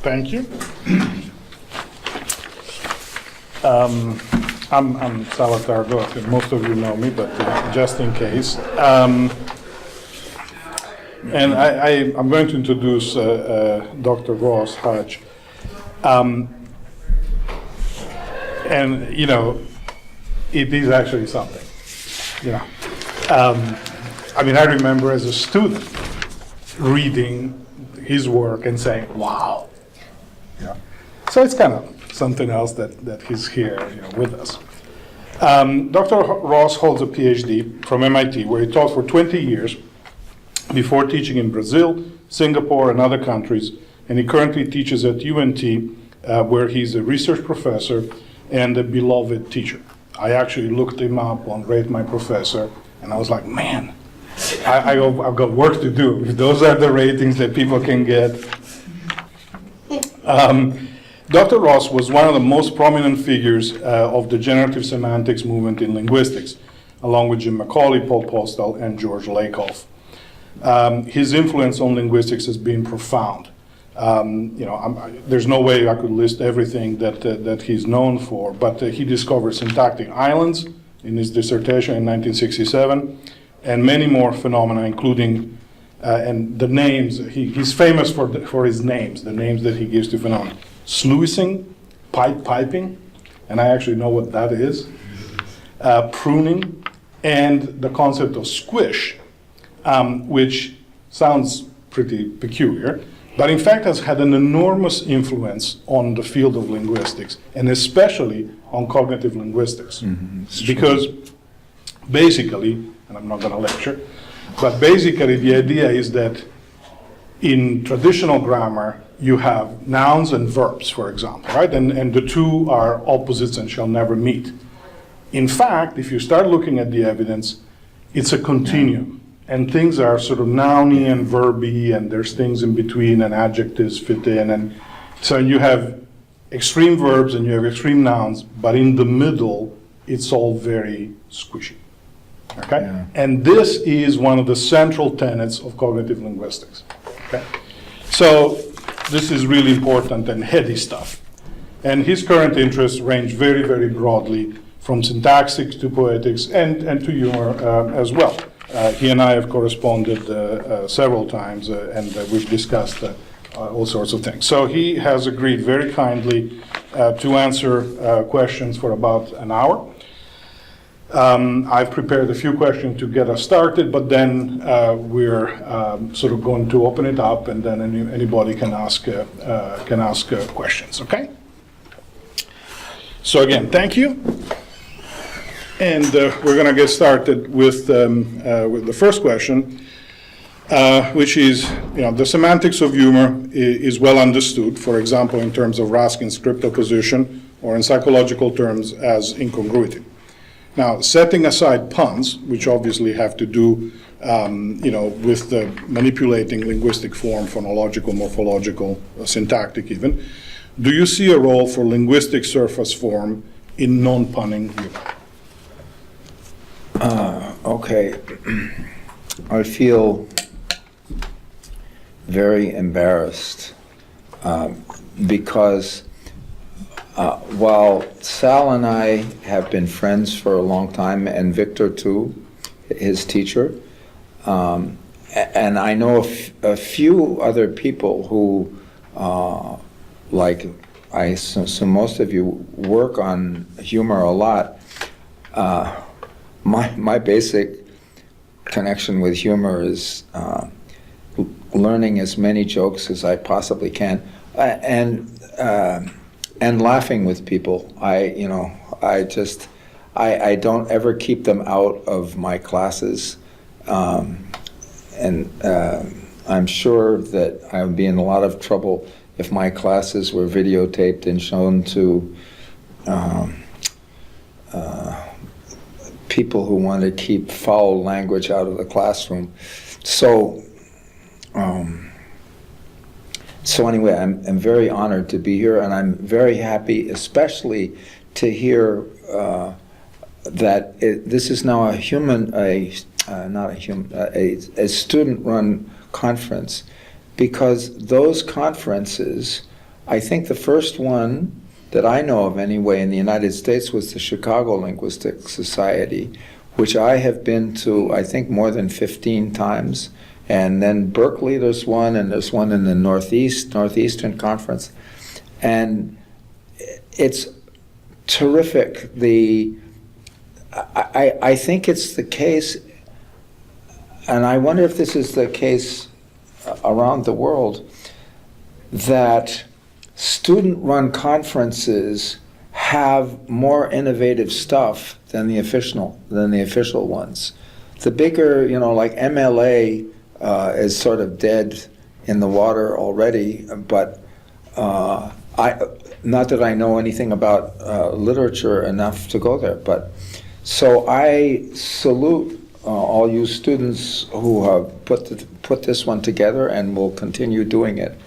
Thank you. I'm Salazar Goth. Most of you know me, but just in case. And I'm going to introduce Dr. Ross Hodge. And, you know, it is actually something, you know. I mean, I remember as a student reading his work and saying, wow. Yeah. So it's kind of something else that he's here, you know, with us. Dr. Ross holds a PhD from MIT, where he taught for 20 years before teaching in Brazil, Singapore, and other countries, and he currently teaches at UNT, where he's a research professor and a beloved teacher. I actually looked him up on Rate My Professor, and I was like, man, I've got work to do. If those are the ratings that people can get. Dr. Ross was one of the most prominent figures of the generative semantics movement in linguistics, along with Jim McCauley, Paul Postal, and George Lakoff. His influence on linguistics has been profound. You know, there's no way I could list everything that he's known for, but he discovered syntactic islands in his dissertation in 1967, and many more phenomena, including and the names. He's famous for his names, the names that he gives to phenomena. Sluicing, piping, and I actually know what that is, pruning, and the concept of squish, which sounds pretty peculiar, but in fact has had an enormous influence on the field of linguistics, and especially on cognitive linguistics. Mm-hmm. Because basically, and I'm not going to lecture, but basically the idea is that in traditional grammar, you have nouns and verbs, for example, right? And the two are opposites and shall never meet. In fact, if you start looking at the evidence, it's a continuum. And things are sort of nouny and verby, and there's things in between, and adjectives fit in. And so you have extreme verbs and you have extreme nouns, but in the middle, it's all very squishy. Okay? Yeah. And this is one of the central tenets of cognitive linguistics. Okay? So this is really important and heady stuff. And his current interests range very, very broadly, from syntaxics to poetics and to humor as well. He and I have corresponded several times, and we've discussed all sorts of things. So he has agreed very kindly to answer questions for about an hour. I've prepared a few questions to get us started, but then we're sort of going to open it up, and then anybody can ask questions. Okay? So again, thank you. And we're going to get started with the first question, which is, you know, the semantics of humor is well understood, for example, in terms of Raskin's cryptoposition, or in psychological terms as incongruity. Now, setting aside puns, which obviously have to do, you know, with the manipulating linguistic form, phonological, morphological, syntactic even, do you see a role for linguistic surface form in non-punning humor? Okay. I feel very embarrassed because while Sal and I have been friends for a long time, and Victor too, his teacher, and I know a few other people who, like so most of you work on humor a lot. My basic connection with humor is learning as many jokes as I possibly can, and laughing with people. I don't ever keep them out of my classes, and I'm sure that I would be in a lot of trouble if my classes were videotaped and shown to people who want to keep foul language out of the classroom. So anyway, I'm very honored to be here, and I'm very happy, especially to hear that this is now a student-run conference, because those conferences I think the first one that I know of anyway in the United States was the Chicago Linguistic Society, which I have been to, I think, more than 15 times. And then Berkeley, there's one, and there's one in the Northeastern Conference. And it's terrific. I think it's the case, and I wonder if this is the case around the world, that student-run conferences have more innovative stuff than the official ones. The bigger, like MLA is sort of dead in the water already, but not that I know anything about literature enough to go there, but so I salute all you students who have put this one together and will continue doing it.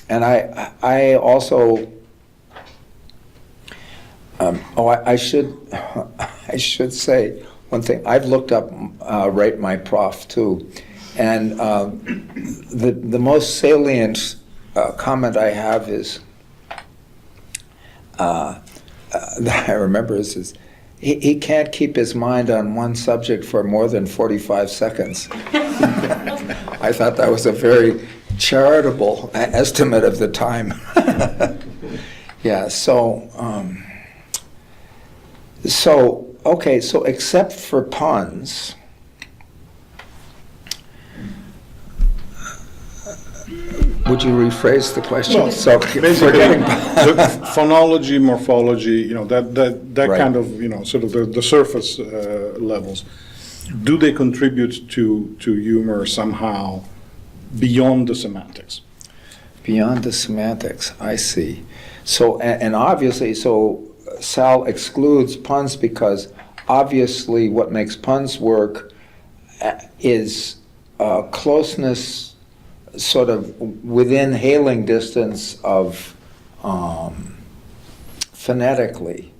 And I also, I should say one thing. I've looked up Rate My Prof too, and the most salient comment I have is that I remember is he can't keep his mind on one subject for more than 45 seconds. I thought that was a very charitable estimate of the time. Yeah, so okay, so except for puns, would you rephrase the question? Well, So basically, forgetting the phonology, morphology, that Right. kind of, sort of the surface levels, do they contribute to humor somehow beyond the semantics? beyond the semantics, I see. So, and obviously, so Sal excludes puns because obviously what makes puns work is closeness sort of within hailing distance of phonetically.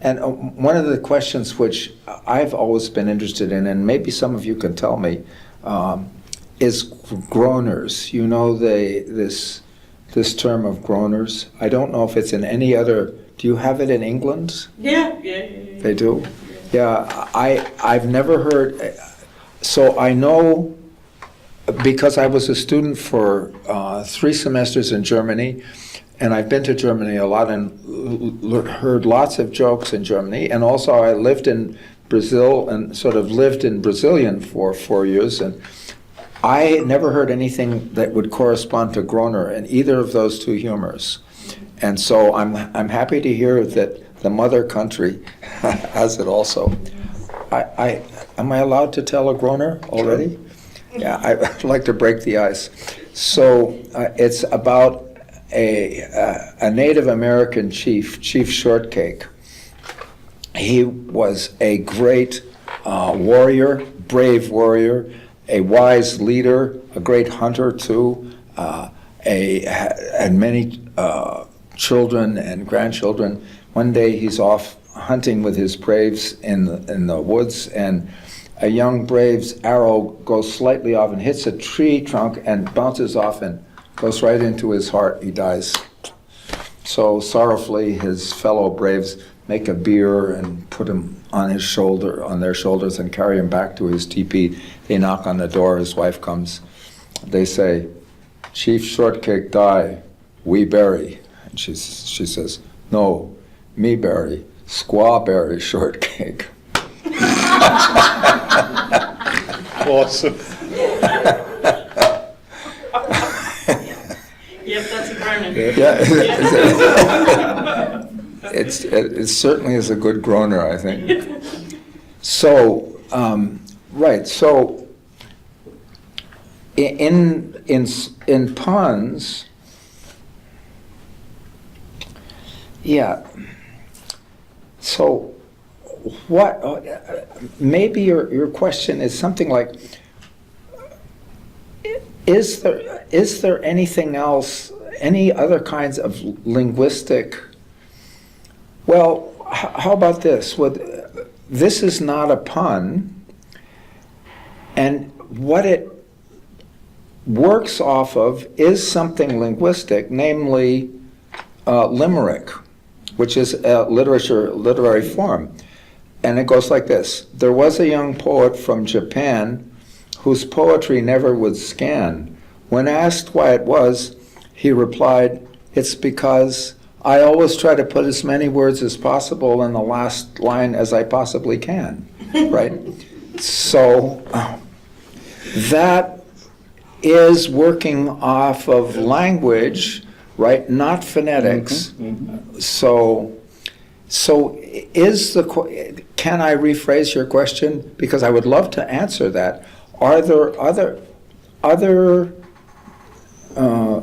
And one of the questions which I've always been interested in, and maybe some of you can tell me, is groaners. You know this term of groaners? I don't know if it's in any other. Do you have it in England? Yeah. They do? Yeah, I've never heard. So I know, because I was a student for 3 semesters in Germany, and I've been to Germany a lot and heard lots of jokes in Germany, and also I lived in Brazil and sort of lived in Brazilian for 4 years, and I never heard anything that would correspond to groaner in either of those 2 humors. And so I'm happy to hear that the mother country has it also. Am I allowed to tell a groaner already? Yeah, I'd like to break the ice. So it's about a Native American chief, Chief Shortcake. He was a great warrior, brave warrior, a wise leader, a great hunter too, and many children and grandchildren. One day he's off hunting with his braves in the woods, and a young brave's arrow goes slightly off and hits a tree trunk and bounces off and goes right into his heart. He dies. So sorrowfully, his fellow braves make a bier and put him on their shoulders, and carry him back to his teepee. They knock on the door. His wife comes. They say, "Chief Shortcake die, we bury." And she says, "No, me bury, squaw bury Shortcake." Awesome. Yep, that's a groaner. Yeah, it certainly is a good groaner, I think. So, right. So, in puns, yeah. So, what? Maybe your question is something like, is there anything else, any other kinds of linguistic? Well, how about this? This is not a pun, and what it works off of is something linguistic, namely limerick, which is a literary form. And it goes like this. There was a young poet from Japan whose poetry never would scan. When asked why it was, he replied, "It's because I always try to put as many words as possible in the last line as I possibly can," right? So that is working off of language, right? Not phonetics. So can I rephrase your question? Because I would love to answer that. Are there other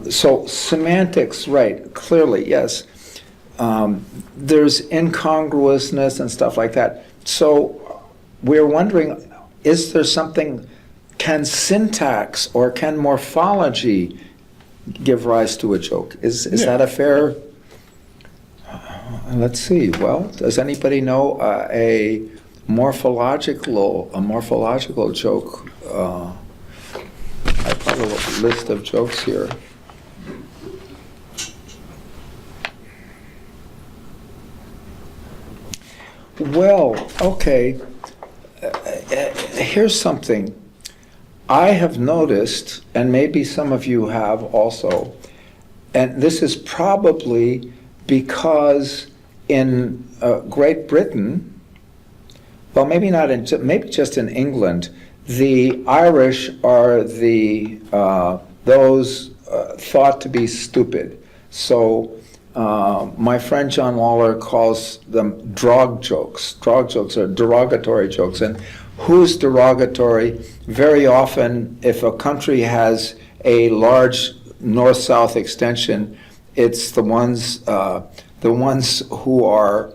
so semantics, right, clearly, yes. There's incongruousness and stuff like that. So we're wondering, is there something, can syntax or can morphology give rise to a joke? Is that a fair, let's see, well, does anybody know a morphological joke? I've got a list of jokes here. Well, okay. Here's something. I have noticed, and maybe some of you have also, and this is probably because in Great Britain, well, maybe not in, maybe just in England, the Irish are those thought to be stupid. So my friend John Waller calls them drog jokes. Drog jokes are derogatory jokes. And who's derogatory? Very often, if a country has a large north-south extension, it's the ones who are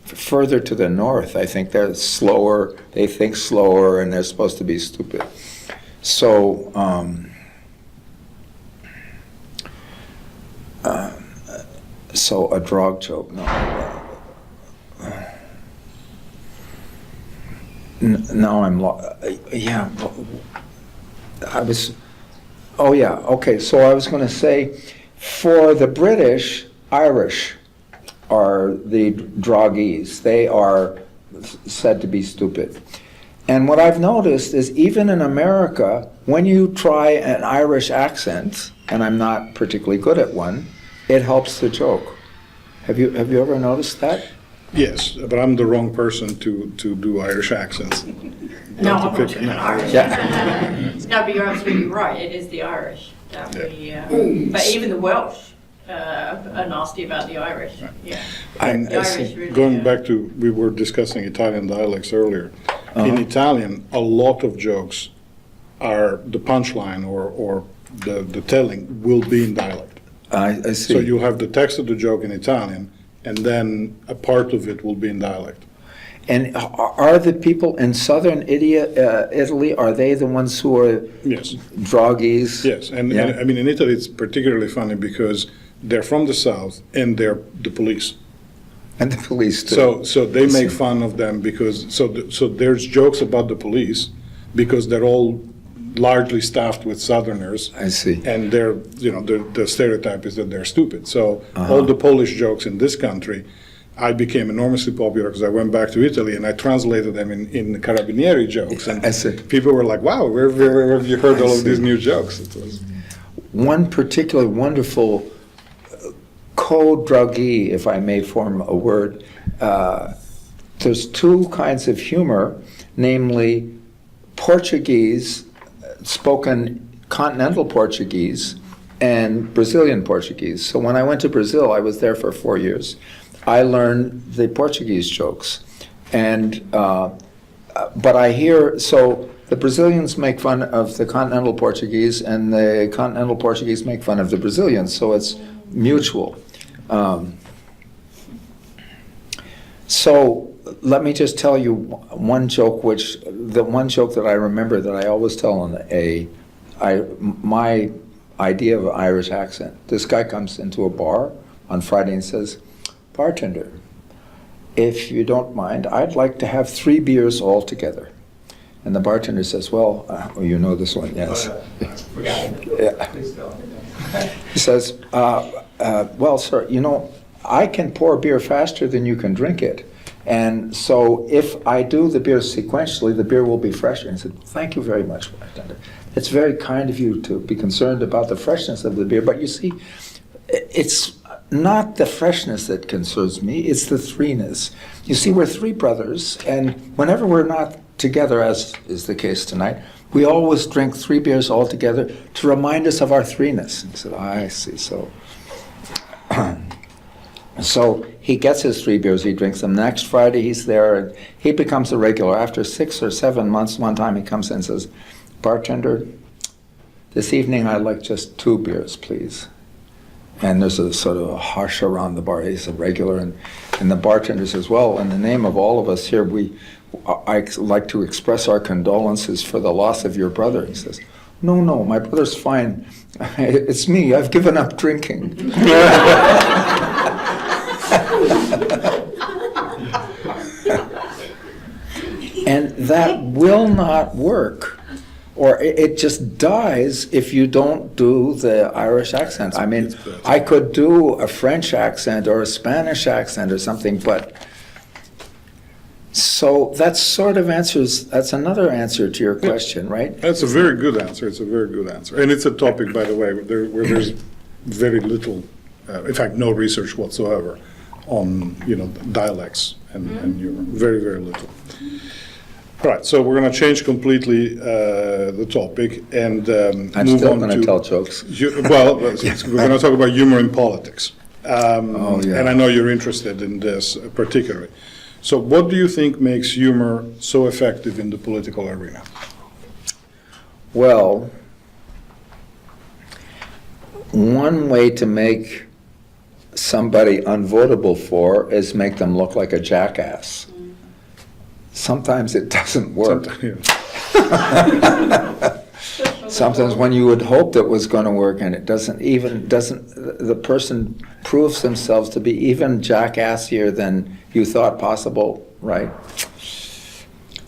further to the north. I think they're slower, they think slower, and they're supposed to be stupid. So, so a drog joke, no. Now I'm, yeah, I was, oh yeah, okay, so I was going to say, for the British, Irish are the droggies. They are said to be stupid. And what I've noticed is even in America, when you try an Irish accent, and I'm not particularly good at one, it helps the joke. Have you ever noticed that? Yes, but I'm the wrong person to do Irish accents. No, I'm not doing an Irish. Yeah. No, but you're absolutely right. It is the Irish that but even the Welsh are nasty about the Irish. Yeah. And The Irish really, going back to, we were discussing Italian dialects earlier. In Italian, a lot of jokes are the punchline or the telling will be in dialect. I see. So you have the text of the joke in Italian, and then a part of it will be in dialect. And are the people in southern Italy, are they the ones who are Yes. droggies? Yes, and Yeah. I mean, in Italy, it's particularly funny because they're from the south and they're the police. And the police too. So they make fun of them because, so there's jokes about the police because they're all largely staffed with Southerners. I see. And they're, the stereotype is that they're stupid. So all the Polish jokes in this country, I became enormously popular because I went back to Italy and I translated them in the Carabinieri jokes. And I see. people were like, wow, where have you heard all I of these see. new jokes? It was, One particularly wonderful co-druggee, if I may form a word, there's two kinds of humor, namely Portuguese, spoken continental Portuguese, and Brazilian Portuguese. So when I went to Brazil, I was there for 4 years. I learned the Portuguese jokes, and but I hear, so the Brazilians make fun of the continental Portuguese, and the continental Portuguese make fun of the Brazilians, so it's mutual. So let me just tell you one joke, the one joke that I remember that I always tell in my idea of an Irish accent. This guy comes into a bar on Friday and says, "Bartender, if you don't mind, I'd like to have 3 beers all together." And the bartender says, well, you know this one, yes. Yeah. He says, well, sir, you know, I can pour beer faster than you can drink it. And so if I do the beer sequentially, the beer will be fresher. And I said, thank you very much, bartender. It's very kind of you to be concerned about the freshness of the beer. But you see, it's not the freshness that concerns me, it's the threeness. You see, we're three brothers, and whenever we're not together, as is the case tonight, we always drink 3 beers all together to remind us of our threeness. And he said, I see, so. So he gets his 3 beers, he drinks them. Next Friday he's there, and he becomes a regular. After 6 or 7 months, one time he comes in and says, bartender, this evening I'd like just 2 beers, please. And there's a sort of a hush around the bar. He's a regular, and the bartender says, well, in the name of all of us here, I'd like to express our condolences for the loss of your brother. He says, no, my brother's fine. It's me, I've given up drinking. And that will not work, or it just dies if you don't do the Irish accent. I mean, I could do a French accent or a Spanish accent or something, but so that sort of that's another answer to your question, right? That's a very good answer. It's a very good answer. And it's a topic, by the way, where there's very little, in fact, no research whatsoever on, dialects and humor. Very, very little. All right, so we're going to change completely the topic and I'm move still on going to tell jokes. we're going to talk about humor in politics. Yeah. And I know you're interested in this particularly. So what do you think makes humor so effective in the political arena? Well, one way to make somebody unvotable for is make them look like a jackass. Sometimes it doesn't work. Sometimes when you would hope that was going to work and it doesn't, the person proves themselves to be even jackassier than you thought possible, right?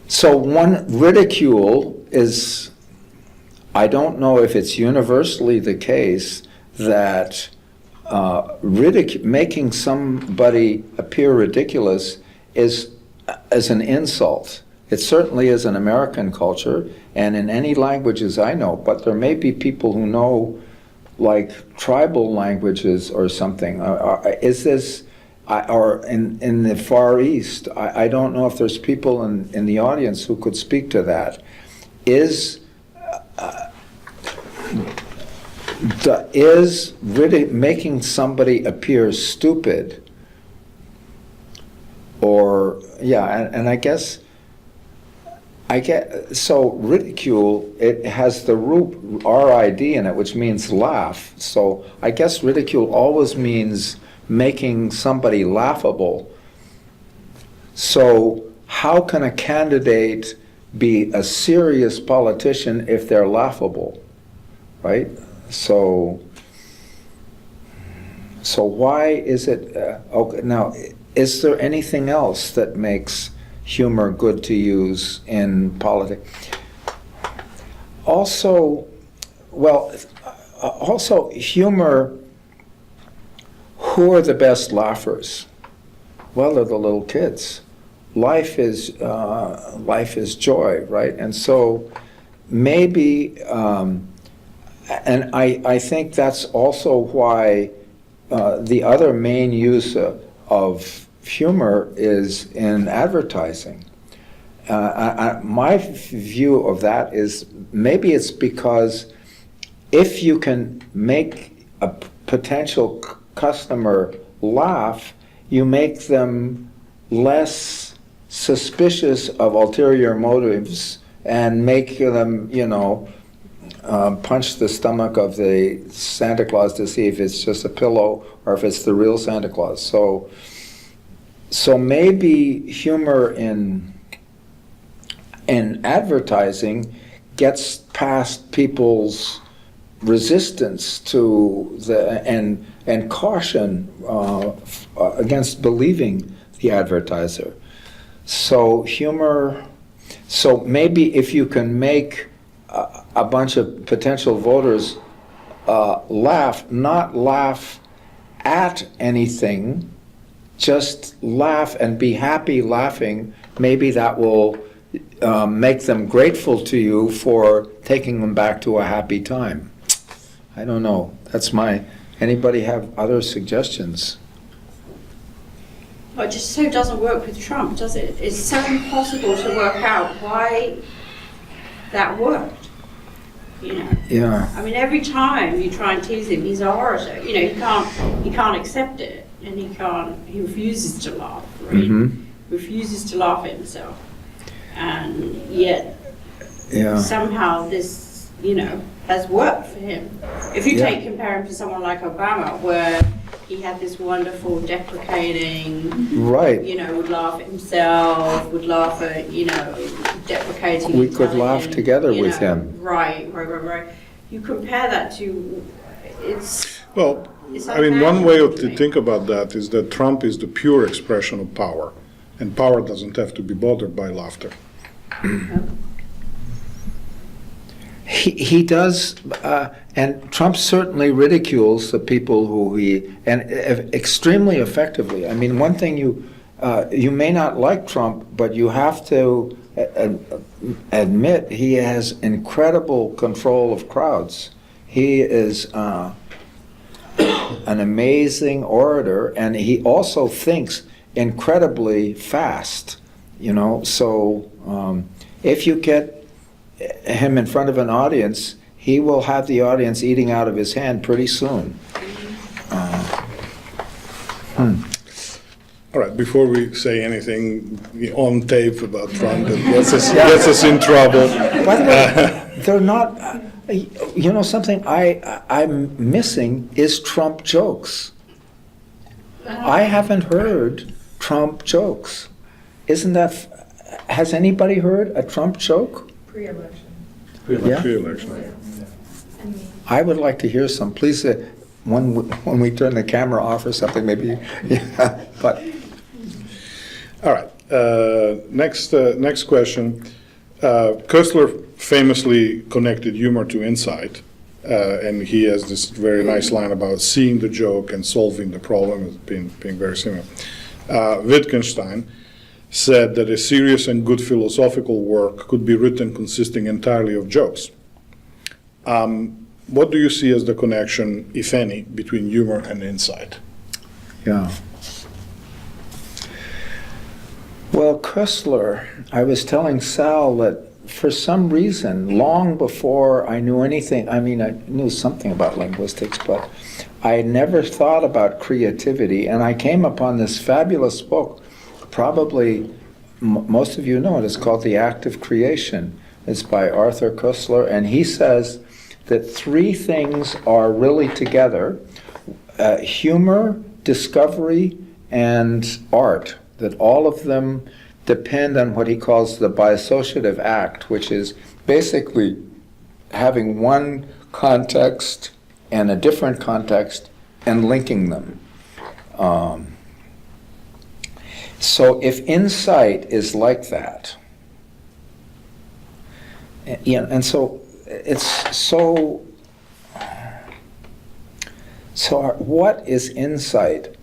So ridicule is, I don't know if it's universally the case that making somebody appear ridiculous is an insult. It certainly is in American culture and in any languages I know, but there may be people who know like tribal languages or something. Is this, or in the Far East, I don't know if there's people in the audience who could speak to that. Is making somebody appear stupid, or and I guess so ridicule, it has the root R-I-D in it, which means laugh. So I guess ridicule always means making somebody laughable. So how can a candidate be a serious politician if they're laughable, right? So why is it, okay, now, is there anything else that makes humor good to use in politics? Also humor, who are the best laughers? Well, they're the little kids. Life is joy, right? And so maybe, and I think that's also why the other main use of humor is in advertising. My view of that is maybe it's because if you can make a potential customer laugh, you make them less suspicious of ulterior motives and make them, punch the stomach of the Santa Claus to see if it's just a pillow or if it's the real Santa Claus. So maybe humor in advertising gets past people's resistance to and caution against believing the advertiser. So humor. So maybe if you can make a bunch of potential voters laugh, not laugh at anything, just laugh and be happy laughing, maybe that will make them grateful to you for taking them back to a happy time. I don't know. That's anybody have other suggestions? Well, it just so doesn't work with Trump, does it? It's so impossible to work out why that worked. You know. Yeah. I mean, every time you try and tease him, he's a orator. You know, he can't accept it, and he refuses to laugh. Right? Mm-hmm. Refuses to laugh at himself, and yet somehow this, you know, has worked for him. If you compare him to someone like Obama, where he had this wonderful deprecating, right? You know, would laugh at himself, would laugh at, you know, deprecating. We could laugh together with him. Right. You compare that to, Well, I mean, one way to think about that is that Trump is the pure expression of power, and power doesn't have to be bothered by laughter. He does, and Trump certainly ridicules the people who and extremely effectively. I mean, one thing you may not like Trump, but you have to admit he has incredible control of crowds. He is an amazing orator, and he also thinks incredibly fast, you know, so if you get him in front of an audience, he will have the audience eating out of his hand pretty soon. All right, before we say anything on tape about Trump that gets us in trouble. By the way, they're not, you know, something I'm missing is Trump jokes. I haven't heard Trump jokes. Has anybody heard a Trump joke? Pre-election. Yeah. Pre-election. I would like to hear some. Please, when we turn the camera off or something, maybe. Yeah, but. All right. Next question. Koestler famously connected humor to insight, and he has this very nice line about seeing the joke and solving the problem as being very similar. Wittgenstein said that a serious and good philosophical work could be written consisting entirely of jokes. What do you see as the connection, if any, between humor and insight? Yeah. Well, Koestler, I was telling Sal that for some reason, long before I knew anything, I mean, I knew something about linguistics, but I never thought about creativity, and I came upon this fabulous book. Probably most of you know it. It's called The Act of Creation. It's by Arthur Koestler, and he says that three things are really together: humor, discovery, and art. That all of them depend on what he calls the biassociative act, which is basically having one context and a different context and linking them. So if insight is like that, and so it's so what is insight?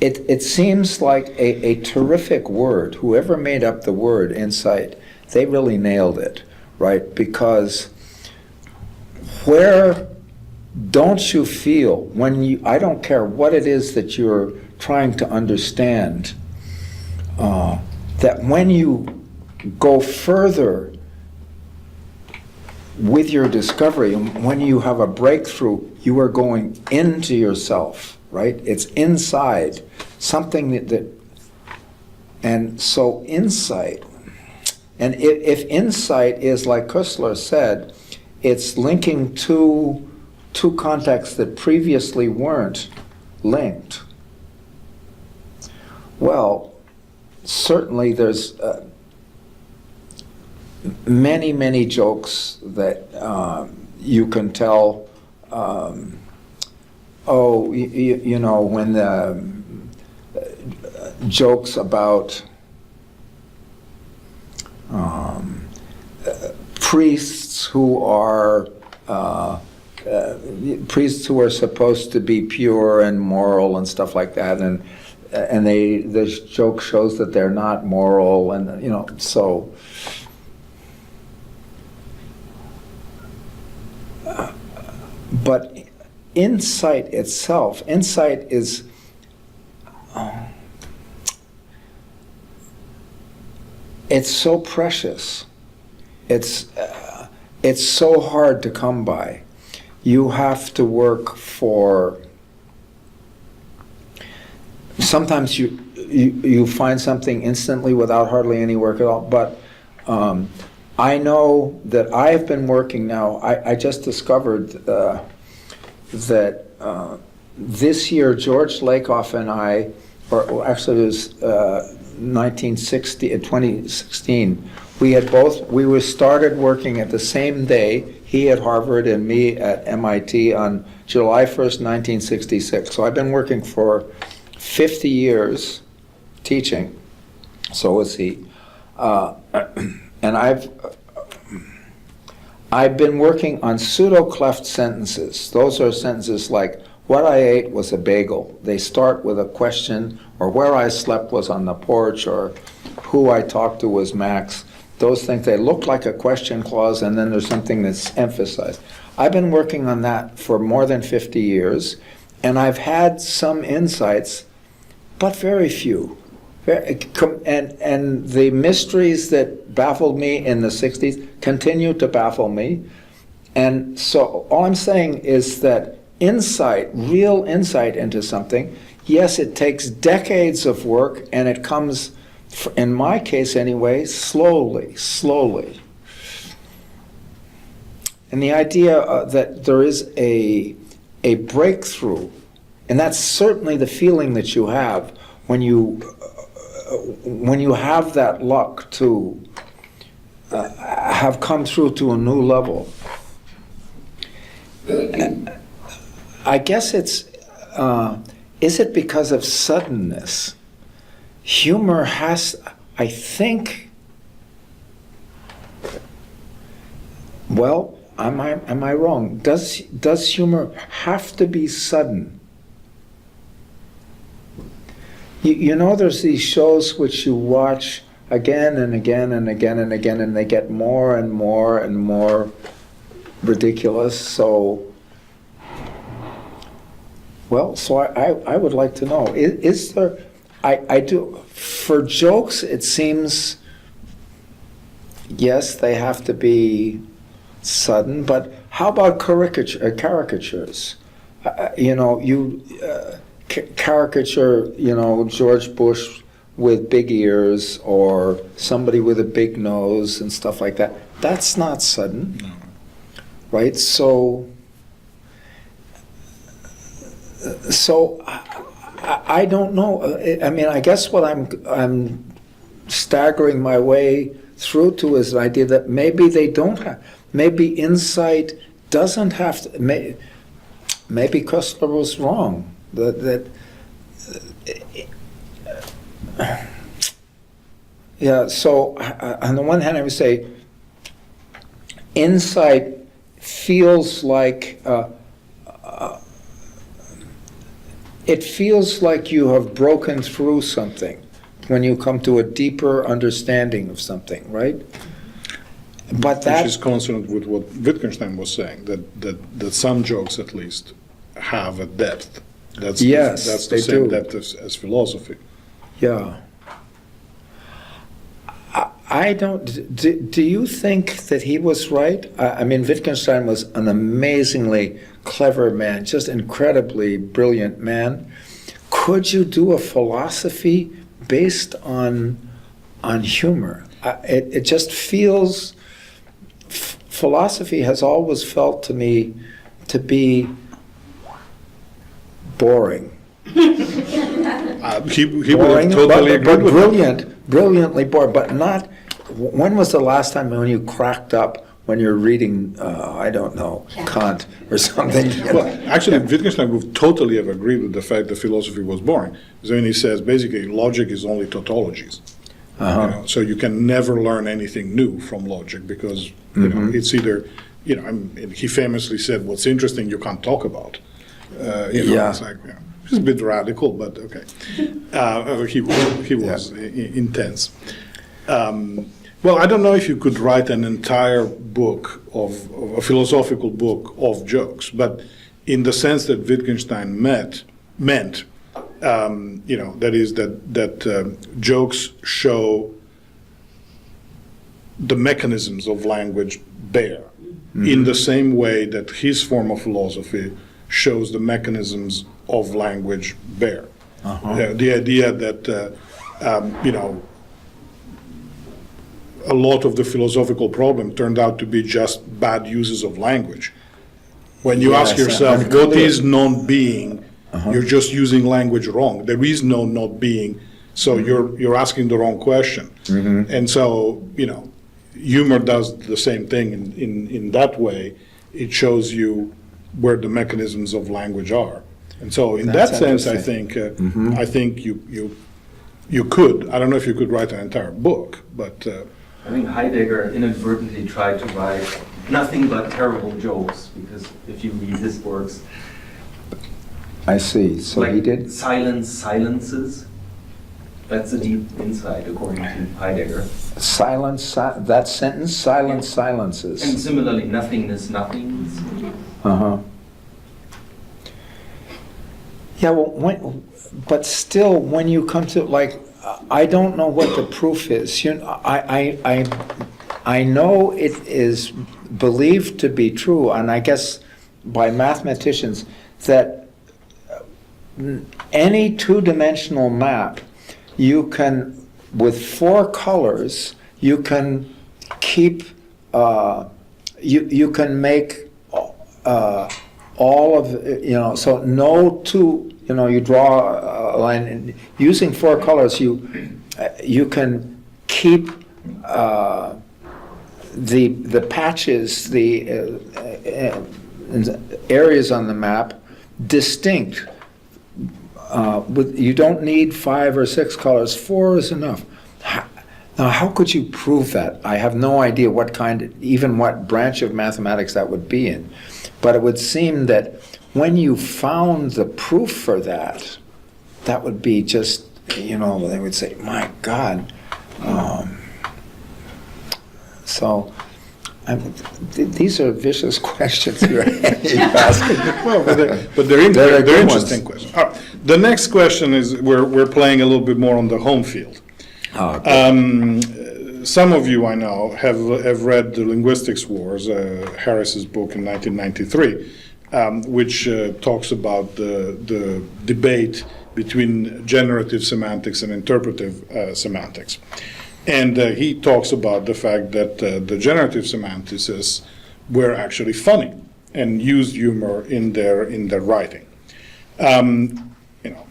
It seems like a terrific word. Whoever made up the word insight, they really nailed it, right? Because where don't you feel I don't care what it is that you're trying to understand, that when you go further with your discovery, and when you have a breakthrough, you are going into yourself, right? It's inside, something that and so insight, and if insight is like Koestler said, it's linking two contexts that previously weren't linked. Well, certainly there's many jokes that you can tell. You know, when the jokes about priests who are supposed to be pure and moral and stuff like that, and the joke shows that they're not moral, and so. But insight itself, insight is it's so precious. It's so hard to come by. You have to work for. Sometimes you find something instantly without hardly any work at all. But I know that I have been working now. I just discovered that this year George Lakoff and I, or actually it was 2016. We were started working at the same day, he at Harvard and me at MIT, on July 1st, 1966. So I've been working for 50 years teaching, so was he. And I've been working on pseudo-cleft sentences. Those are sentences like, what I ate was a bagel. They start with a question, or where I slept was on the porch, or who I talked to was Max. Those things, they look like a question clause, and then there's something that's emphasized. I've been working on that for more than 50 years, and I've had some insights, but very few. And the mysteries that baffled me in the 60s continue to baffle me. And so all I'm saying is that insight, real insight into something, yes, it takes decades of work, and it comes, in my case anyway, slowly. And the idea that there is a breakthrough, and that's certainly the feeling that you have when you have that luck to have come through to a new level. I guess it's, is it because of suddenness? Humor has, I think, well, am I wrong? Does humor have to be sudden? You know, there's these shows which you watch again and again and again and again, and they get more and more and more ridiculous. So I would like to know, is there, I do, for jokes it seems, yes, they have to be sudden, but how about caricatures? Caricature, George Bush with big ears, or somebody with a big nose and stuff like that. That's not sudden, no. Right? So I don't know. I mean, I guess what I'm staggering my way through to is the idea that maybe they don't have, maybe insight doesn't have to, maybe Kessler was wrong. So on the one hand, I would say insight feels like it feels like you have broken through something when you come to a deeper understanding of something, right? But that, which is consonant with what Wittgenstein was saying, that some jokes at least have a depth. That's the same depth as philosophy. Yeah. I don't. Do you think that he was right? I mean, Wittgenstein was an amazingly clever man, just incredibly brilliant man. Could you do a philosophy based on humor? It just feels. Philosophy has always felt to me to be boring. He would have totally agreed with brilliantly boring, but not. When was the last time when you cracked up when you're reading, I don't know, Kant or something? Well, actually, Wittgenstein would totally have agreed with the fact that philosophy was boring. So when he says basically logic is only tautologies. So you can never learn anything new from logic because it's either he famously said, "What's interesting you can't talk about." It's like it's a bit radical, but okay. He was intense. Well, I don't know if you could write an entire book of a philosophical book of jokes, but in the sense that Wittgenstein meant, that is that jokes show the mechanisms of language bear, in the same way that his form of philosophy shows the mechanisms of language bear. The idea that a lot of the philosophical problem turned out to be just bad uses of language. When you ask yourself, what is non-being, you're just using language wrong. There is no not being, so you're asking the wrong question. And so, humor does the same thing in that way. It shows you where the mechanisms of language are. And so in that sense, I think you could. I don't know if you could write an entire book, but... I think Heidegger inadvertently tried to write nothing but terrible jokes, because if you read his works... I see. So like he did? Silences. That's a deep insight, according to Heidegger. That sentence, silences. And similarly, nothingness. Yeah, well, but still, when you come to, I don't know what the proof is. I know it is believed to be true, and I guess by mathematicians, that any two-dimensional map, you can, with 4 colors, you can keep, you can make all of, so no two, you draw a line, and using 4 colors, you can keep the patches, the areas on the map distinct. You don't need 5 or 6 colors. 4 is enough. Now, how could you prove that? I have no idea what branch of mathematics that would be in. But it would seem that when you found the proof for that, that would be just, they would say, my God. These are vicious questions you're asking. Well, but they're interesting questions. All right. The next question is, we're playing a little bit more on the home field. Some of you I know have read The Linguistics Wars, Harris's book in 1993, which talks about the debate between generative semantics and interpretive semantics. And he talks about the fact that the generative semanticists were actually funny and used humor in their writing.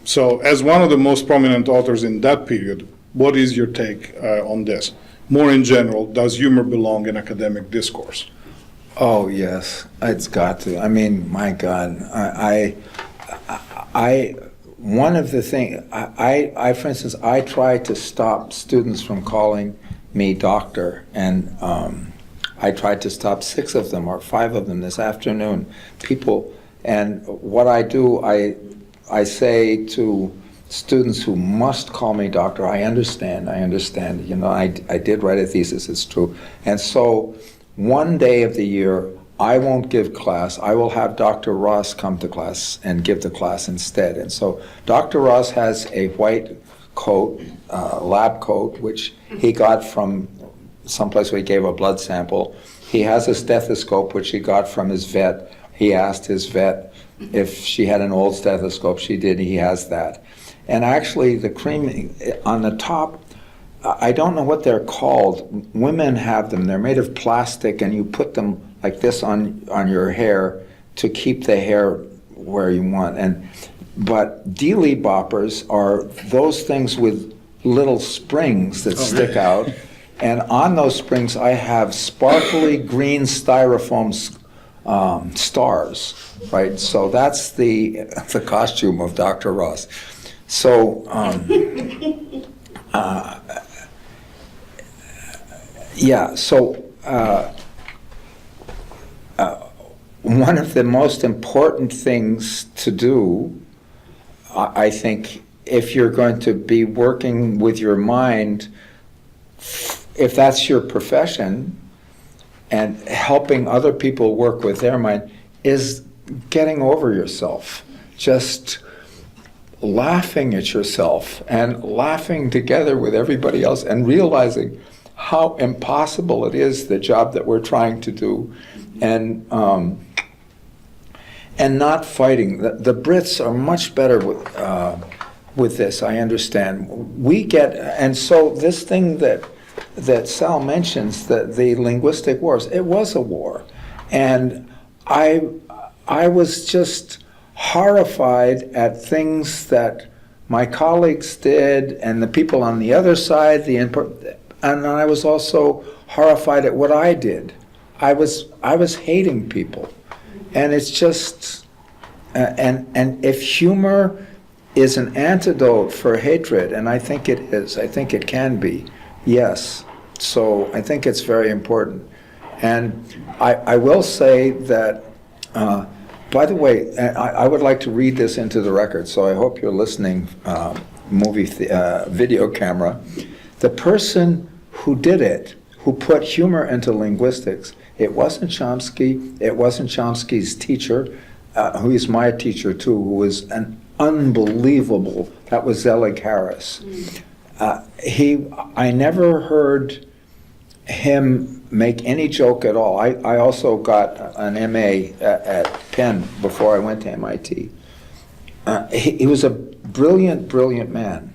So as one of the most prominent authors in that period, what is your take on this? More in general, does humor belong in academic discourse? Oh, yes, it's got to. I mean, my God, one of the things, for instance, I try to stop students from calling me doctor, and I tried to stop 6 of them or 5 of them this afternoon. And what I do, I say to students who must call me doctor, I understand, I did write a thesis, it's true. And so one day of the year, I won't give class. I will have Dr. Ross come to class and give the class instead. And so Dr. Ross has a white coat, lab coat, which he got from someplace where he gave a blood sample. He has a stethoscope, which he got from his vet. He asked his vet if she had an old stethoscope. She did. He has that. And actually, the cream on the top, I don't know what they're called. Women have them. They're made of plastic, and you put them like this on your hair to keep the hair where you want. But dealy boppers are those things with little springs that stick out. And on those springs, I have sparkly green styrofoam stars, right? So that's the costume of Dr. Ross. So Yeah, so one of the most important things to do, I think, if you're going to be working with your mind, if that's your profession, and helping other people work with their mind, is getting over yourself. Just laughing at yourself and laughing together with everybody else and realizing how impossible it is, the job that we're trying to do, and not fighting. The Brits are much better with this, I understand. We get, and so this thing that Sal mentions, the linguistic wars, it was a war. And I was just horrified at things that my colleagues did and the people on the other side, and I was also horrified at what I did. I was hating people. And it's just, and if humor is an antidote for hatred, and I think it is, I think it can be, yes. So I think it's very important. And I will say that, by the way, I would like to read this into the record, so I hope you're listening, video camera. The person who did it, who put humor into linguistics, it wasn't Chomsky, it wasn't Chomsky's teacher, who is my teacher too, who was an unbelievable, that was Zelig Harris. I never heard him make any joke at all. I also got an MA at Penn before I went to MIT. He was a brilliant, brilliant man,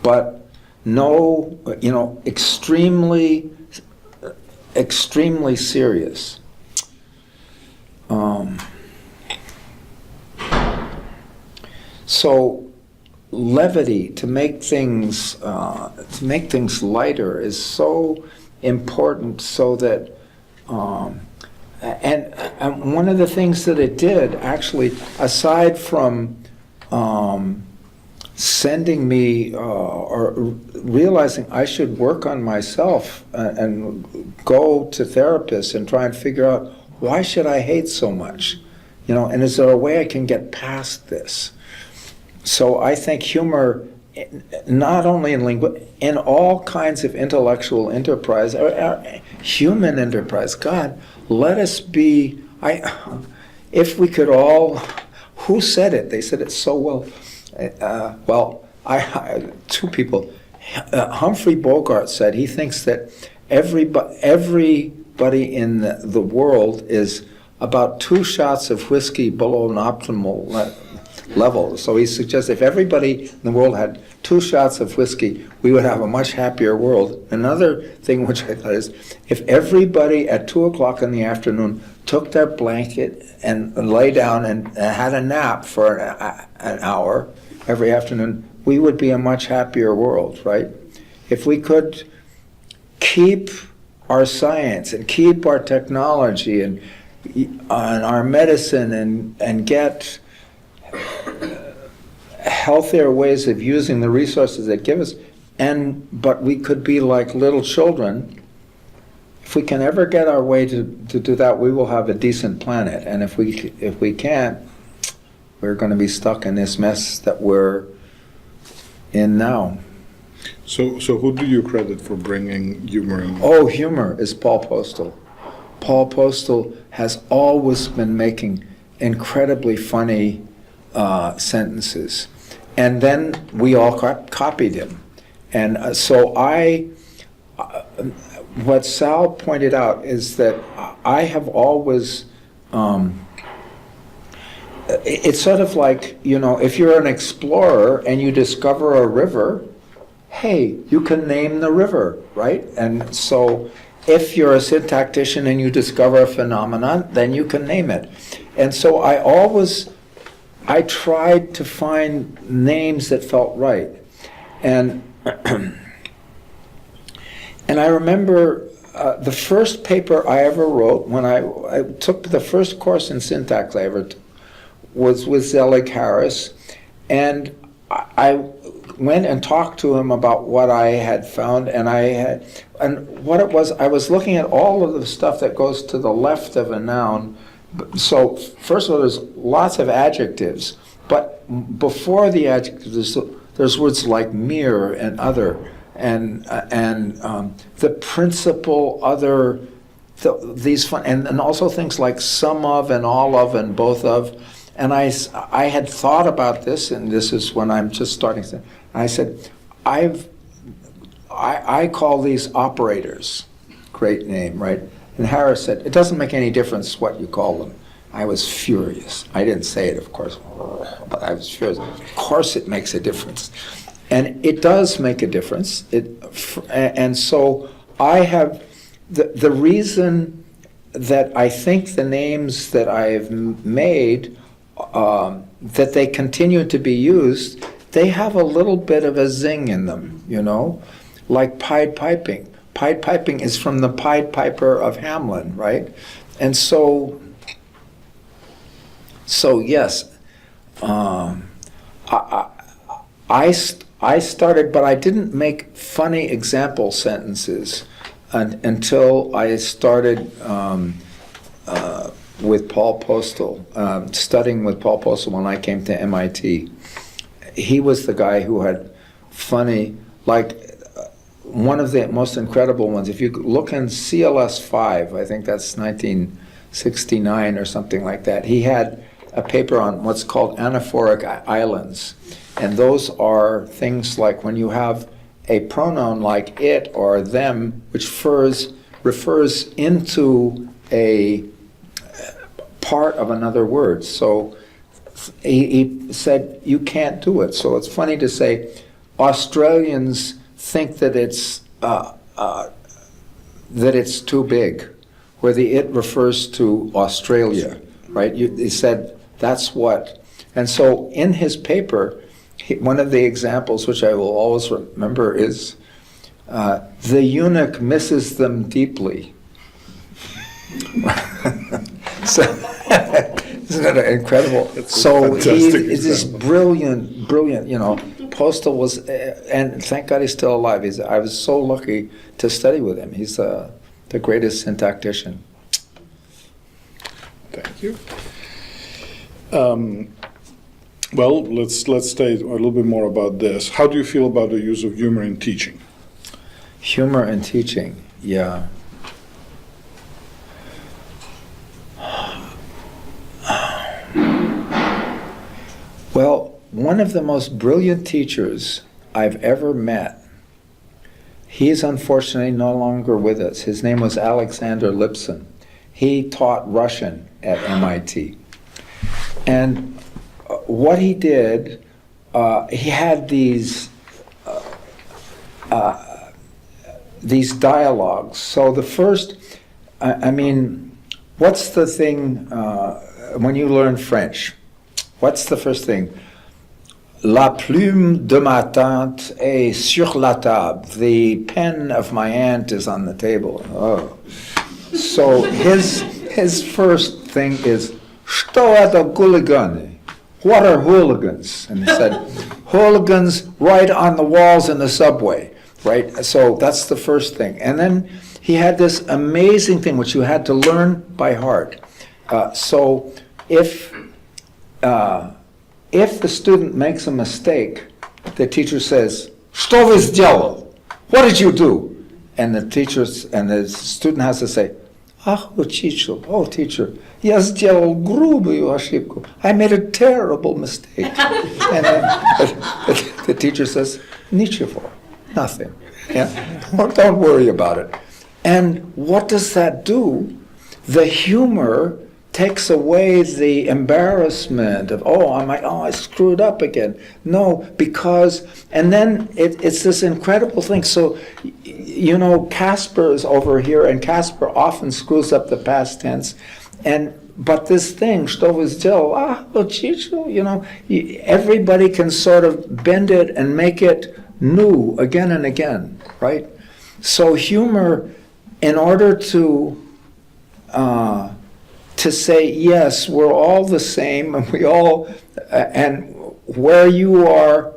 but no, extremely serious. So levity, to make things lighter, is so important. So that and one of the things that it did, actually, aside from sending me or realizing I should work on myself and go to therapists and try and figure out, why should I hate so much? And is there a way I can get past this? So I think humor, not only in all kinds of intellectual enterprise, or human enterprise, God, let us be, if we could all, who said it? They said it so well. Two people. Humphrey Bogart said he thinks that everybody in the world is about 2 shots of whiskey below an optimal level. So he suggests if everybody in the world had 2 shots of whiskey, we would have a much happier world. Another thing which I thought is, if everybody at 2 o'clock in the afternoon took their blanket and lay down and had a nap for an hour every afternoon, we would be a much happier world, right? If we could keep our science and keep our technology and our medicine and get healthier ways of using the resources that give us, but we could be like little children. If we can ever get our way to do that, we will have a decent planet. And if we can't, we're going to be stuck in this mess that we're in now. So who do you credit for bringing humor in? Oh, humor is Paul Postal. Paul Postal has always been making incredibly funny sentences. And then we all copied him. And so what Sal pointed out is that I have always, it's sort of like, if you're an explorer and you discover a river, hey, you can name the river, right? And so if you're a syntactician and you discover a phenomenon, then you can name it. And so I tried to find names that felt right. And and I remember the first paper I ever wrote, when I took the first course in syntax I ever took, was with Zelig Harris. And I went and talked to him about what I had found, and what it was, I was looking at all of the stuff that goes to the left of a noun. So first of all, there's lots of adjectives, but before the adjectives, there's words like mere and other, and the principal, other, these fun, and also things like some of and all of and both of. And I had thought about this, and this is when I'm just starting to. I said, I call these operators. Great name, right? And Harris said, it doesn't make any difference what you call them. I was furious. I didn't say it, of course, but I was furious. Of course it makes a difference. And it does make a difference. And so I have, the reason that I think the names that I've made, that they continue to be used, they have a little bit of a zing in them, you know, like Pied Piping. Pied Piping is from the Pied Piper of Hamelin, right? And so yes, I started, but I didn't make funny example sentences until I started with Paul Postal, studying with Paul Postal when I came to MIT. He was the guy who had funny, like one of the most incredible ones. If you look in CLS 5, I think that's 1969 or something like that, he had a paper on what's called anaphoric islands. And those are things like when you have a pronoun like it or them, which refers into a part of another word. So he said, you can't do it. So it's funny to say Australians think that it's too big, where the it refers to Australia, right? He said that's what. And so in his paper, one of the examples which I will always remember is the eunuch misses them deeply. So, isn't that incredible? So he's this brilliant, you know, Postal was, and thank God he's still alive. I was so lucky to study with him. He's the greatest syntactician. Thank you. Well, let's say a little bit more about this. How do you feel about the use of humor in teaching? Humor in teaching, yeah. Well, one of the most brilliant teachers I've ever met, he is unfortunately no longer with us. His name was Alexander Lipson. He taught Russian at MIT. And what he did, he had these dialogues. So the first, what's the thing when you learn French? What's the first thing? La plume de ma tante est sur la table. The pen of my aunt is on the table. Oh. So his first thing is, что это хулиганы? What are hooligans? And he said, hooligans write on the walls in the subway, right? So that's the first thing. And then he had this amazing thing which you had to learn by heart. So if the student makes a mistake, the teacher says, "Что вы сделал? What did you do?" And the student has to say, "Ах, учитель, oh teacher, я сделал грубую ошибку. I made a terrible mistake." And then the teacher says, "Ничего, nothing. Yeah? Don't worry about it." And what does that do? The humor takes away the embarrassment of, I screwed up again. No, because, and then it's this incredible thing. So, you know, Casper is over here, and Casper often screws up the past tense. But this thing, что вы сделал, you know, everybody can sort of bend it and make it new again and again, right? So humor, in order to say, yes, we're all the same, and we all, and where you are,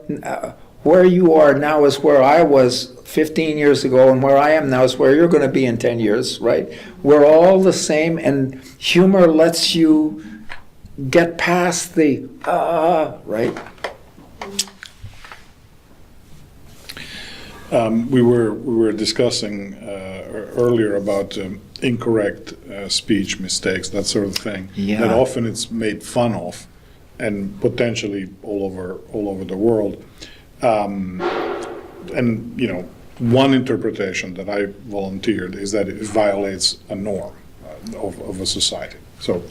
where you are now is where I was 15 years ago, and where I am now is where you're going to be in 10 years, right? We're all the same, and humor lets you get past the, right? We were discussing earlier about incorrect speech mistakes, that sort of thing. Yeah. That often it's made fun of, and potentially all over the world. And you know, one interpretation that I volunteered is that it violates a norm of a society. So,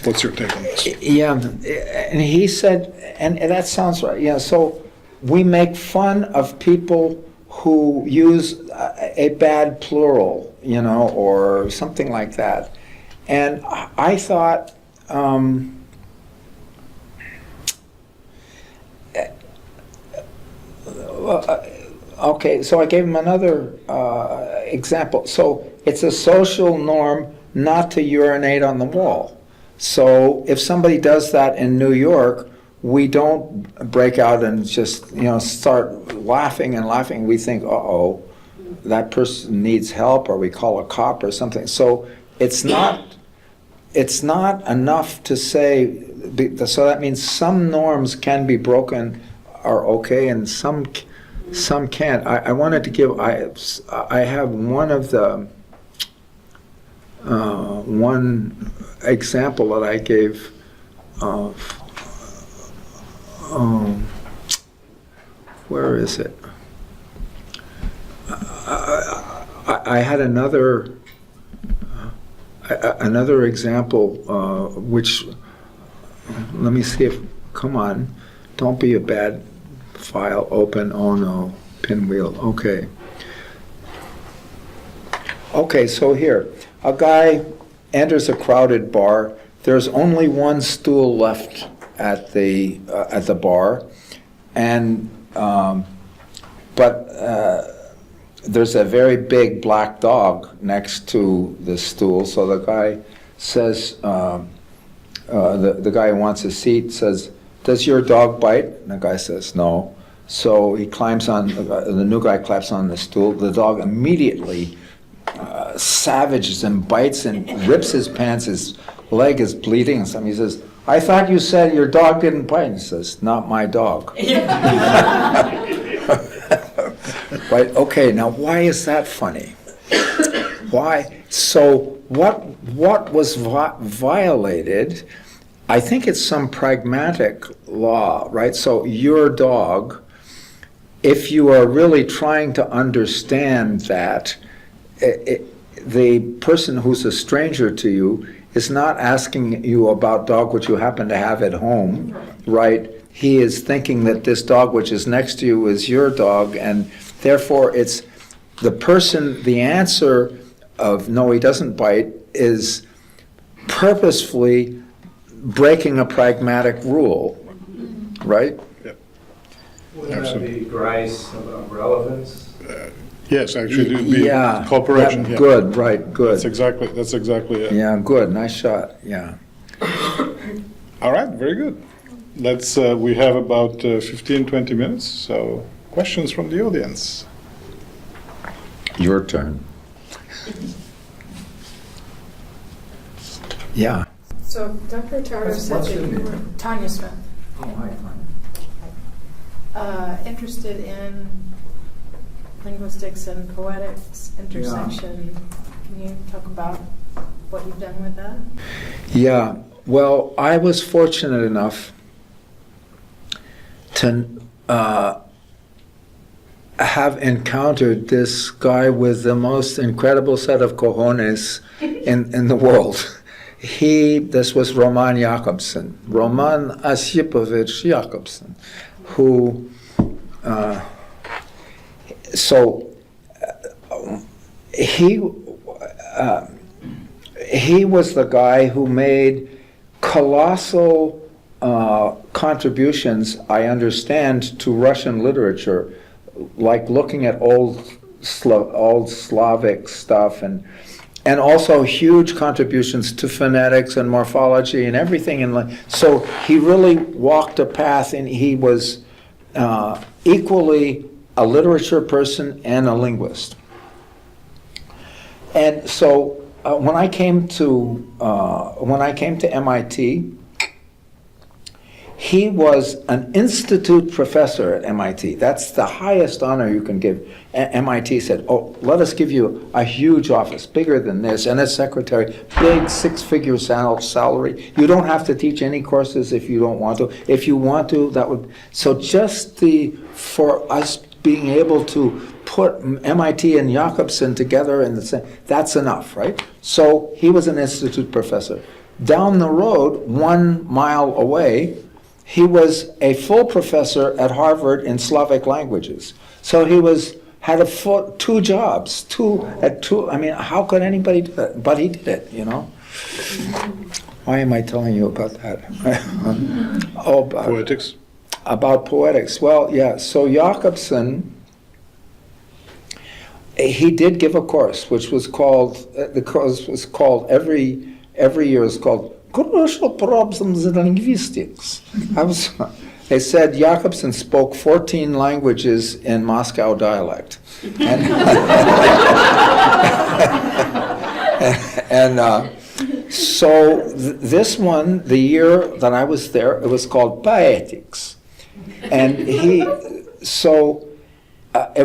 what's your take on this? Yeah, and he said, and that sounds right. Yeah, so we make fun of people who use a bad plural, you know, or something like that. And I thought, okay, so I gave him another example. So it's a social norm not to urinate on the wall. So if somebody does that in New York, we don't break out and just, you know, start laughing and laughing. We think, uh-oh, that person needs help, or we call a cop or something. So it's not enough to say, so that means some norms can be broken, are okay, and some can't. I wanted to give, I have one of the, one example that I gave of, where is it? I had another example, which, let me see if, come on, don't be a bad file, open, oh no, pinwheel, okay. Okay, so here, a guy enters a crowded bar, there's only one stool left at the bar, and but there's a very big black dog next to the stool. So the guy says, the guy who wants a seat says, "Does your dog bite?" And the guy says, "No." So he climbs on, the new guy claps on the stool. The dog immediately savages and bites and rips his pants. His leg is bleeding and something. He says, "I thought you said your dog didn't bite." And he says, "Not my dog." Right, okay, now why is that funny? Why? So what was violated? I think it's some pragmatic law, right? So your dog, if you are really trying to understand that, the person who's a stranger to you is not asking you about dog which you happen to have at home, right? He is thinking that this dog which is next to you is your dog, and therefore it's the person, the answer of no, he doesn't bite, is purposefully breaking a pragmatic rule, right? Yep. Wouldn't that be Grice about relevance? Yes, actually, it would be Yeah, cooperation. yeah, Yeah. good, right, good. That's exactly it. Yeah, good, nice shot, yeah. All right, very good. Let's. We have about 15, 20 minutes. So, questions from the audience. Your turn. Yeah. So Dr. Tardo said What's that your you name? were Tanya Smith, Oh, hi, interested in linguistics and poetics intersection. Can you talk about what you've done with that? Yeah, well, I was fortunate enough to have encountered this guy with the most incredible set of cojones in the world. This was Roman Jakobson, Roman Asipovich Jakobson, who, he was the guy who made colossal contributions, I understand, to Russian literature, like looking at old Slavic stuff, and also huge contributions to phonetics and morphology and everything. So he really walked a path, and he was equally a literature person and a linguist. And so when I came to MIT, he was an institute professor at MIT. That's the highest honor you can give. MIT said, "Oh, let us give you a huge office, bigger than this, and a secretary, big six-figure salary. You don't have to teach any courses if you don't want to. If you want to, that would." So just for us being able to put MIT and Jacobson together in the same, that's enough, right? So he was an institute professor. Down the road, 1 mile away, he was a full professor at Harvard in Slavic languages. So he had two jobs, I mean, how could anybody do that? But he did it, you know. Why am I telling you about that? Poetics? About poetics. Well, yeah, so Jacobson, he did give a course, which was called, the course was called, every year is called Crucial Problems in Linguistics. They said Jacobson spoke 14 languages in Moscow dialect. So this one, the year that I was there, it was called Poetics. And it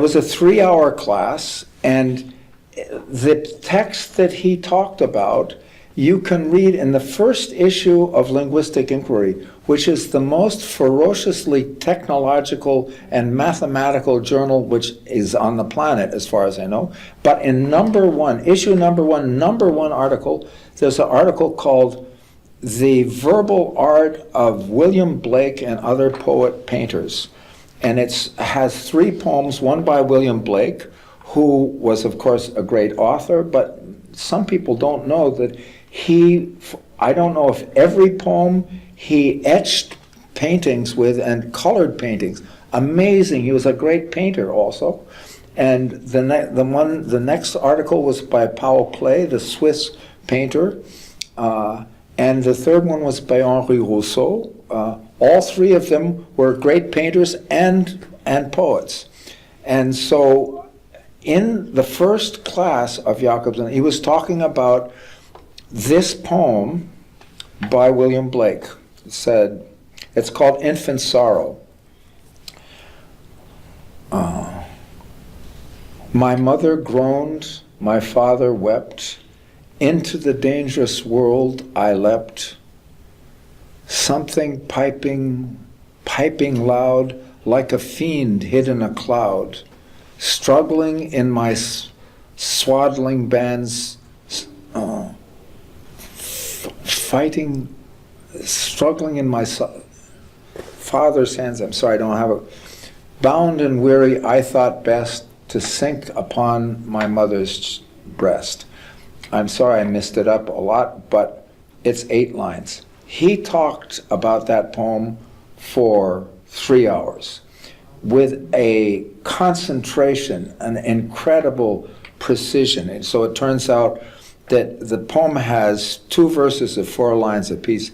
was a 3-hour class, and the text that he talked about, you can read in the first issue of Linguistic Inquiry, which is the most ferociously technological and mathematical journal which is on the planet, as far as I know. But in issue number one article, there's an article called The Verbal Art of William Blake and Other Poet Painters. And it has 3 poems, one by William Blake, who was, of course, a great author, but some people don't know that I don't know if every poem he etched paintings with and colored paintings. Amazing. He was a great painter also. And the next article was by Paul Klee, the Swiss painter. And the third one was by Henri Rousseau. All 3 of them were great painters and poets. And so in the first class of Jacobson, he was talking about this poem by William Blake. It's called Infant Sorrow. My mother groaned, my father wept. Into the dangerous world I leapt. Something piping loud, like a fiend hid in a cloud. Struggling in my swaddling bands, struggling in my father's hands. I'm sorry, I don't have a. Bound and weary, I thought best to sink upon my mother's breast. I'm sorry I messed it up a lot, but it's 8 lines. He talked about that poem for 3 hours with a concentration, an incredible precision. And so it turns out that the poem has 2 verses of 4 lines apiece.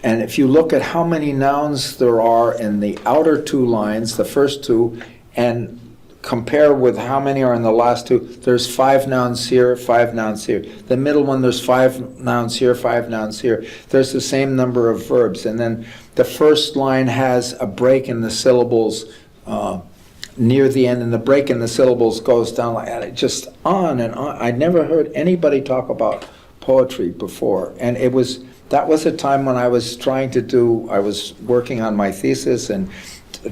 And if you look at how many nouns there are in the outer 2 lines, the first 2, and compare with how many are in the last 2, there's 5 nouns here, 5 nouns here. The middle one, there's 5 nouns here, 5 nouns here. There's the same number of verbs. And then the first line has a break in the syllables near the end, and the break in the syllables goes down like that, just on and on. I'd never heard anybody talk about poetry before. And that was a time when I was working on my thesis and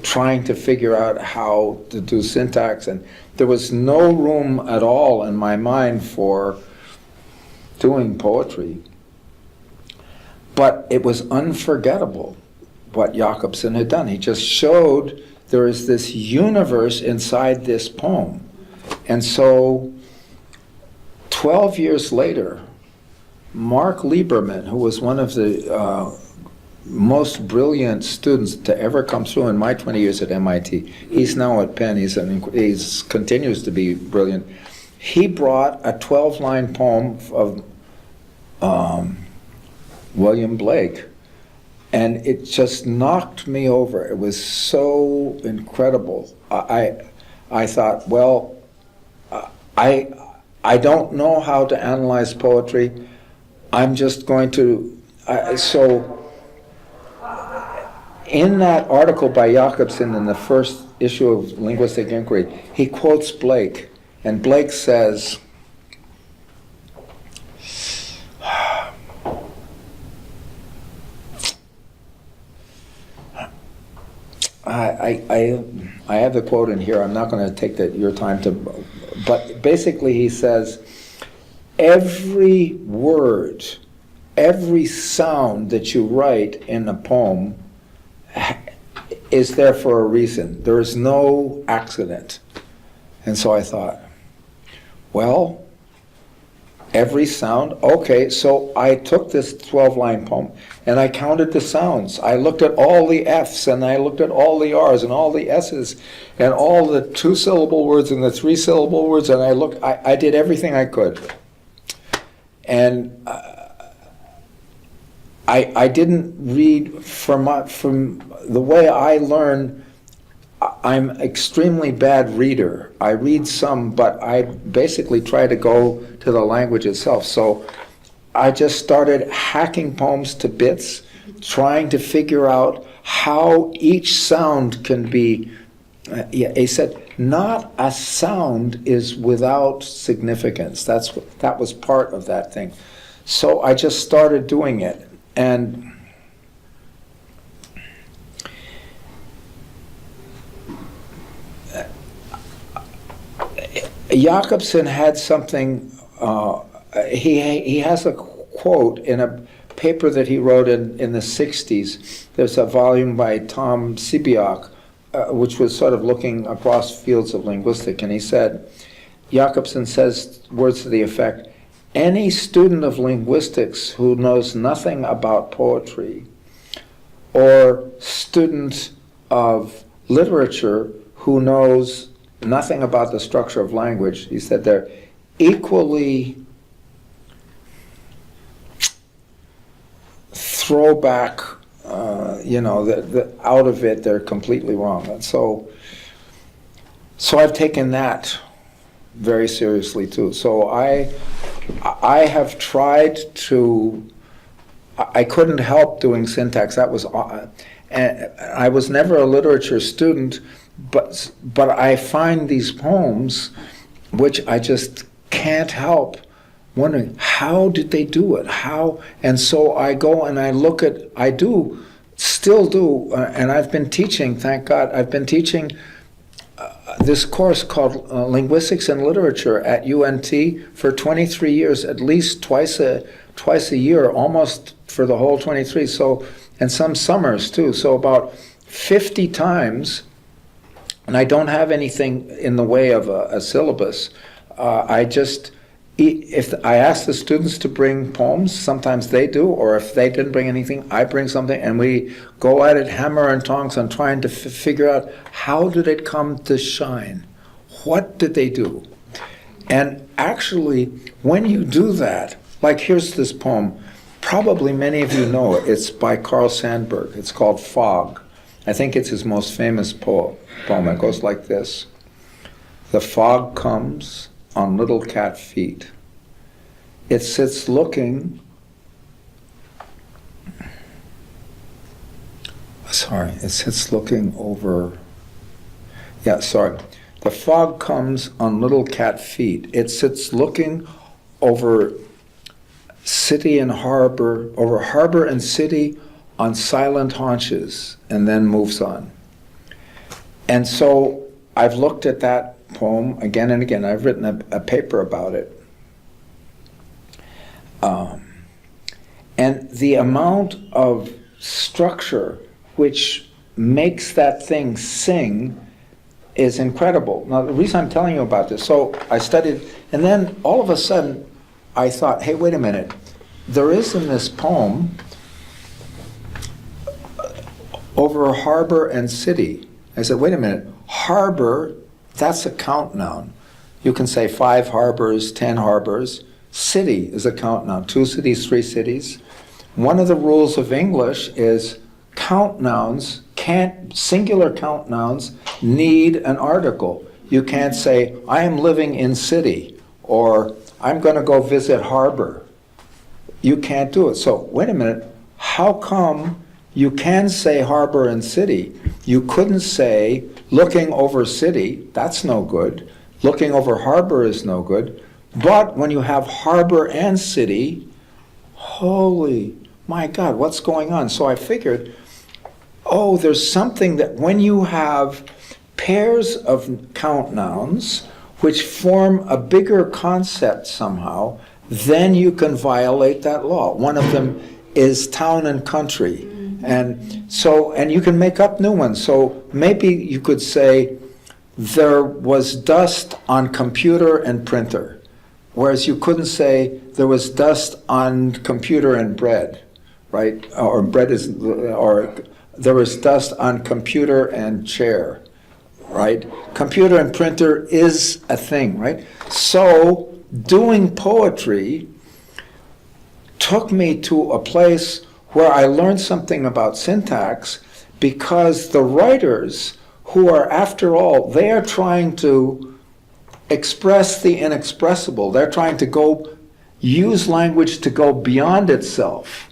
trying to figure out how to do syntax, and there was no room at all in my mind for doing poetry. But it was unforgettable what Jacobson had done. He just showed there is this universe inside this poem. And so 12 years later, Mark Lieberman, who was one of the most brilliant students to ever come through in my 20 years at MIT. He's now at Penn. He continues to be brilliant. He brought a 12-line poem of William Blake And it just knocked me over. It was so incredible. I thought, well, I don't know how to analyze poetry. I'm just going to, so in that article by Jacobson in the first issue of Linguistic Inquiry, he quotes Blake, and Blake says, I have the quote in here. I'm not going to take your time to, but basically he says, every word, every sound that you write in a poem is there for a reason. There is no accident. And so I thought, well, every sound, okay, so I took this 12-line poem and I counted the sounds. I looked at all the F's and I looked at all the R's and all the S's and all the 2-syllable words and the 3-syllable words, and I did everything I could. And I didn't read from the way I learn. I'm extremely bad reader. I read some, but I basically try to go to the language itself. So I just started hacking poems to bits, trying to figure out how each sound can be. He said, not a sound is without significance. That was part of that thing. So I just started doing it. And Jacobson had something, he has a quote in a paper that he wrote in the 60s. There's a volume by Tom Sibiak, which was sort of looking across fields of linguistics, and he said, Jacobson says words to the effect, any student of linguistics who knows nothing about poetry, or student of literature who knows nothing about the structure of language, he said they're equally throwback, out of it, they're completely wrong. And so I've taken that very seriously too. So I have tried to, I couldn't help doing syntax. That was, and I was never a literature student, but I find these poems, which I just can't help wondering, how did they do it? How? And so I go and I look at, still do, and I've been teaching, thank God, I've been teaching this course called Linguistics and Literature at UNT for 23 years, at least twice a year, almost for the whole 23. So, and some summers too. So about 50 times, and I don't have anything in the way of a syllabus. If I ask the students to bring poems, sometimes they do, or if they didn't bring anything, I bring something, and we go at it hammer and tongs on trying to figure out how did it come to shine? What did they do? And actually, when you do that, like here's this poem, probably many of you know it. It's by Carl Sandburg. It's called Fog. I think it's his most famous poem. It goes like this. The fog comes on little cat feet. It sits looking, over, The fog comes on little cat feet. It sits looking over city and harbor, over harbor and city on silent haunches, and then moves on. And so I've looked at that poem again and again. I've written a paper about it. And the amount of structure which makes that thing sing is incredible. Now, the reason I'm telling you about this, so I studied, and then all of a sudden I thought, hey, wait a minute. There is in this poem over harbor and city. I said, wait a minute, harbor, that's a count noun. You can say 5 harbors, 10 harbors. City is a count noun, 2 cities, 3 cities. One of the rules of English is count nouns can't, singular count nouns need an article. You can't say, I am living in city, or I'm going to go visit harbor. You can't do it. So wait a minute, how come you can say harbor and city? You couldn't say looking over city, that's no good. Looking over harbor is no good. But when you have harbor and city, holy, my God, what's going on? So I figured, oh, there's something that when you have pairs of count nouns which form a bigger concept somehow, then you can violate that law. One of them is town and country. And so, and you can make up new ones. So maybe you could say, there was dust on computer and printer. Whereas you couldn't say, there was dust on computer and bread, right? Or bread is, or there was dust on computer and chair, right? Computer and printer is a thing, right? So doing poetry took me to a place where I learned something about syntax, because the writers, who are, after all, they are trying to express the inexpressible. They're trying to use language to go beyond itself.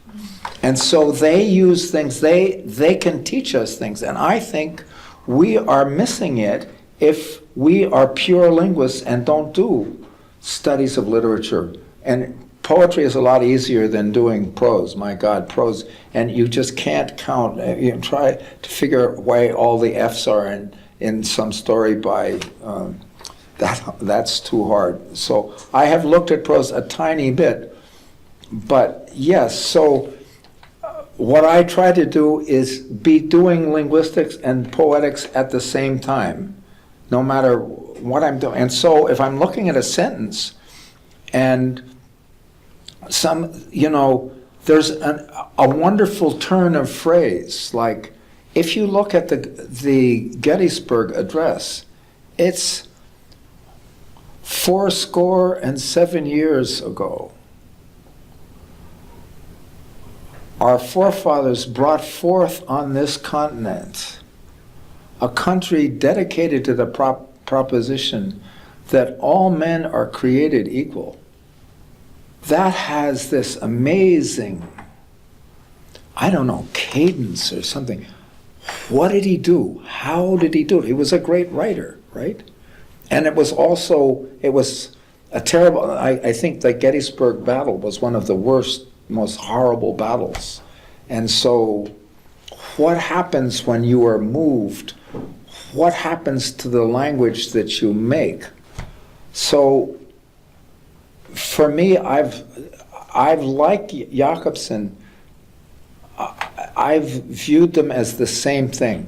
And so they use things, they can teach us things. And I think we are missing it if we are pure linguists and don't do studies of literature. And poetry is a lot easier than doing prose. My God, prose. And you just can't count. You can try to figure why all the F's are in some story by, that's too hard. So I have looked at prose a tiny bit. But yes, so what I try to do is be doing linguistics and poetics at the same time, no matter what I'm doing. And so if I'm looking at a sentence and there's a wonderful turn of phrase. Like, if you look at the Gettysburg Address, it's 77 years ago. Our forefathers brought forth on this continent a country dedicated to the proposition that all men are created equal. That has this amazing, I don't know, cadence or something. What did he do? How did he do it? He was a great writer, right? And it was a terrible, I think the Gettysburg battle was one of the worst, most horrible battles. And so what happens when you are moved? What happens to the language that you make? So for me, I've liked Jakobson. I've viewed them as the same thing.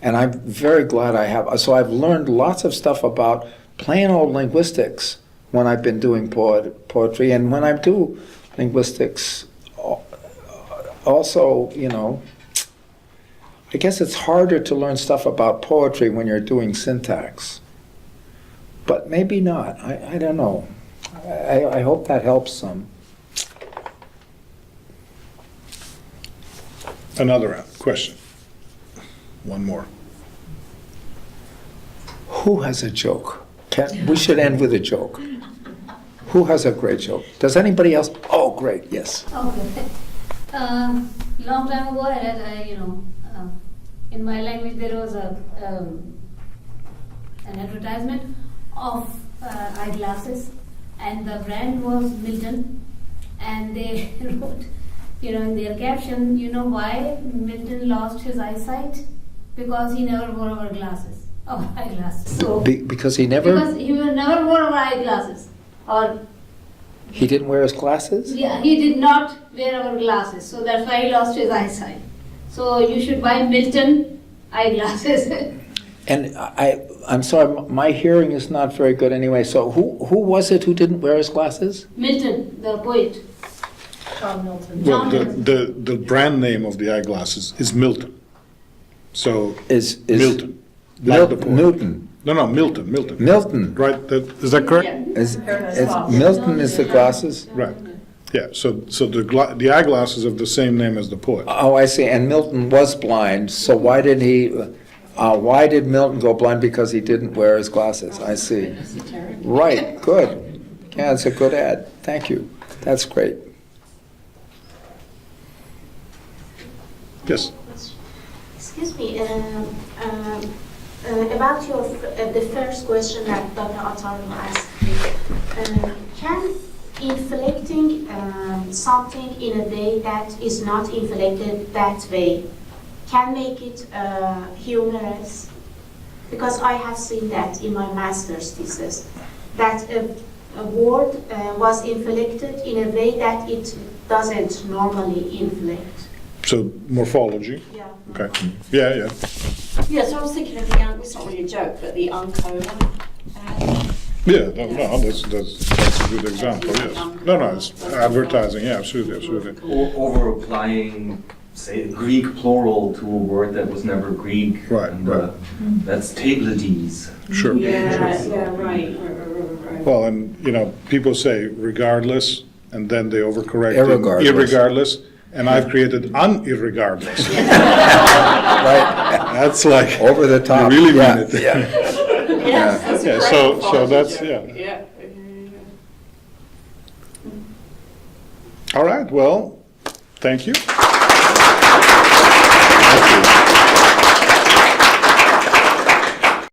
And I'm very glad I have. So I've learned lots of stuff about plain old linguistics when I've been doing poetry. And when I do linguistics, also, I guess it's harder to learn stuff about poetry when you're doing syntax. But maybe not. I don't know. I hope that helps some. Another question. One more. Who has a joke? We should end with a joke. Who has a great joke? Does anybody else? Oh, great, yes. Okay. Long time ago, I read, in my language there was an advertisement of eyeglasses, and the brand was Milton, and they wrote, in their caption, why Milton lost his eyesight? Because he never wore our glasses, our eyeglasses. So because he never never wore our eyeglasses, or he didn't wear his glasses? yeah, he did not wear our glasses, so that's why he lost his eyesight. So you should buy Milton eyeglasses. And I'm sorry, my hearing is not very good anyway. So who was it who didn't wear his glasses? Milton, the poet. John Milton. Well, the brand name of the eyeglasses is Milton. So Is Milton. Not the poet. Newton. No, Milton. Milton. Right? Is that correct? Yeah. Milton is the glasses? Right. Yeah, so the eyeglasses have the same name as the poet. Oh, I see, and Milton was blind, so why did Milton go blind? Because he didn't wear his glasses, I see. Right, good. Yeah, it's a good ad, thank you, that's great. Yes. Excuse me, about the first question that Dr. Ataro asked you, can inflecting something in a way that is not inflected that way can make it humorous? Because I have seen that in my master's thesis, that a word was inflected in a way that it doesn't normally inflect. So morphology. Yeah. Okay. Yeah, yeah. Yeah, so I was thinking of the, it's not really a joke, but the Uncola. Yeah, no, that's a good example, yes. No, it's advertising, yeah, absolutely. Over applying, say, Greek plural to a word that was never Greek. Right, and, right. That's tablades. Sure. Yeah, right. Well, and, people say regardless, and then they overcorrect it. Irregardless. Irregardless, and I've created unirregardless. Right, That's like, over the top. you really Yeah, mean it. yeah. Yes, that's a Yeah, great so apology that's- joke. yeah. Yeah. All right, well, thank you.